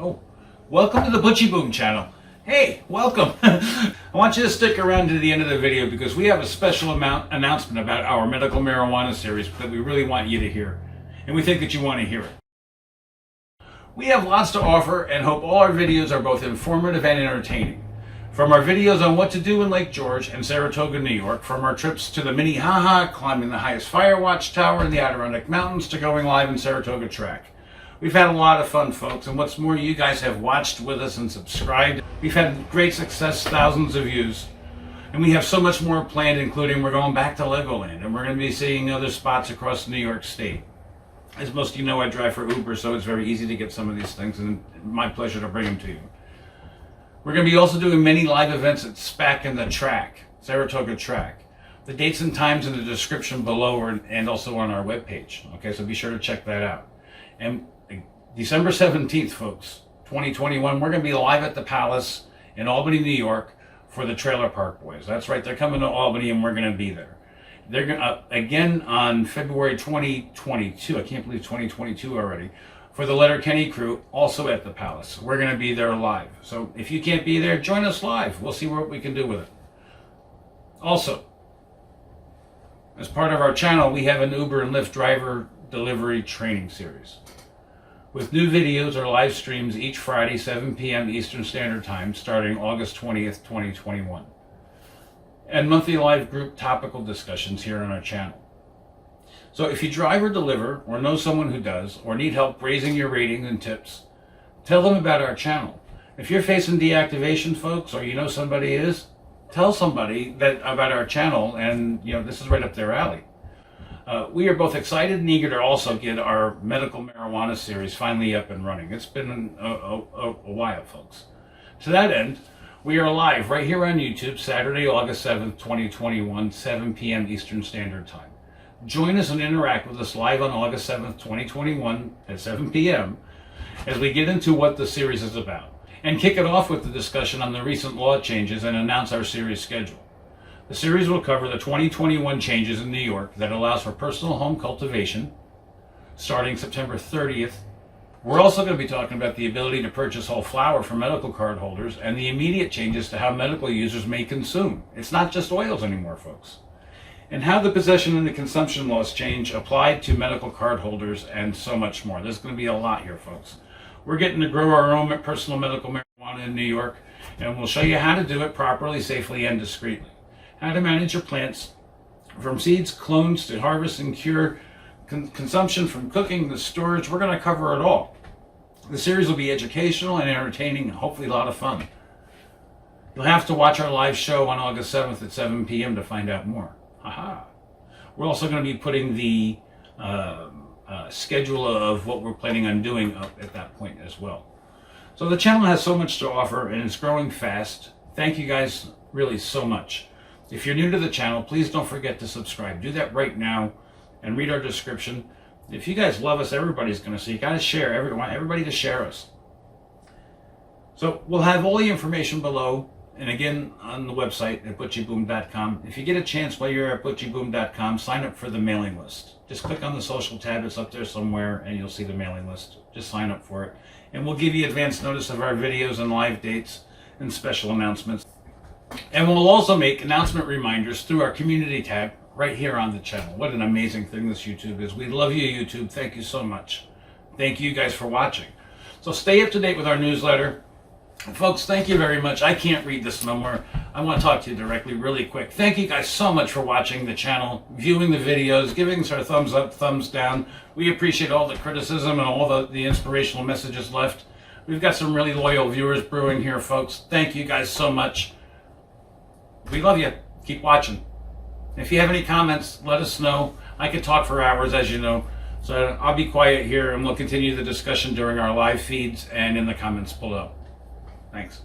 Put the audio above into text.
Oh, welcome to the BUTCHYBOOM channel. Hey, welcome. I want you to stick around to the end of the video because we have a special announcement about our medical marijuana series that we really want you to hear. And we think that you want to hear it. We have lots to offer and hope all our videos are both informative and entertaining. From our videos on what to do in Lake George and Saratoga, New York, from our trips to the Minnehaha, climbing the highest fire watchtower in the Adirondack Mountains, to going live in Saratoga Track. We've had a lot of fun, folks, and what's more, you guys have watched with us and subscribed. We've had great success, thousands of views, and we have so much more planned, including we're going back to Legoland, and we're going to be seeing other spots across New York State. As most of you know, I drive for Uber, so it's very easy to get some of these things, and my pleasure to bring them to you. We're going to be also doing many live events at SPAC and the Track, Saratoga Track. The dates and times in the description below and also on our webpage. Okay, so be sure to check that out. And December 17th, folks, 2021, we're going to be live at the Palace in Albany, New York for the Trailer Park Boys. That's right, they're coming to Albany and we're going to be there. They're going to, again on February 2022, I can't believe 2022 already, for the Letterkenny crew, also at the Palace. We're going to be there live. So if you can't be there, join us live. We'll see what we can do with it. Also, as part of our channel, we have an Uber and Lyft driver delivery training series, with new videos or live streams each Friday, 7 p.m. Eastern Standard Time, starting August 20th, 2021. And monthly live group topical discussions here on our channel. So if you drive or deliver, or know someone who does, or need help raising your ratings and tips, tell them about our channel. If you're facing deactivation, folks, or you know somebody is, tell somebody about our channel, and this is right up their alley. We are both excited and eager to also get our medical marijuana series finally up and running. It's been a while, folks. To that end, we are live right here on YouTube, Saturday, August 7th, 2021, 7 p.m. Eastern Standard Time. Join us and interact with us live on August 7th, 2021 at 7 p.m. as we get into what the series is about and kick it off with the discussion on the recent law changes and announce our series schedule. The series will cover the 2021 changes in New York that allows for personal home cultivation starting September 30th. We're also going to be talking about the ability to purchase whole flower for medical card holders and the immediate changes to how medical users may consume. It's not just oils anymore, folks. And how the possession and the consumption laws change applied to medical card holders and so much more. There's going to be a lot here, folks. We're getting to grow our own personal medical marijuana in New York, and we'll show you how to do it properly, safely, and discreetly. How to manage your plants from seeds, clones, to harvest and cure, consumption from cooking to storage. We're going to cover it all. The series will be educational and entertaining, and hopefully a lot of fun. You'll have to watch our live show on August 7th at 7 p.m. to find out more. Aha. We're also going to be putting the schedule of what we're planning on doing up at that point as well. So the channel has so much to offer and it's growing fast. Thank you guys really so much. If you're new to the channel, please don't forget to subscribe. Do that right now and read our description. If you guys love us, everybody's going to see. You got to share. Everybody to share us. So we'll have all the information below, and again on the website at butchyboom.com. If you get a chance while you're at butchyboom.com, sign up for the mailing list. Just click on the social tab. It's up there somewhere, and you'll see the mailing list. Just sign up for it, and we'll give you advance notice of our videos and live dates and special announcements. And we'll also make announcement reminders through our community tab right here on the channel. What an amazing thing this YouTube is. We love you, YouTube. Thank you so much. Thank you guys for watching. So stay up to date with our newsletter. Folks, thank you very much. I can't read this no more. I want to talk to you directly really quick. Thank you guys so much for watching the channel, viewing the videos, giving us our thumbs up, thumbs down. We appreciate all the criticism and all the inspirational messages left. We've got some really loyal viewers brewing here, folks. Thank you guys so much. We love you. Keep watching. If you have any comments, let us know. I could talk for hours, as you know. So I'll be quiet here, and we'll continue the discussion during our live feeds and in the comments below. Thanks.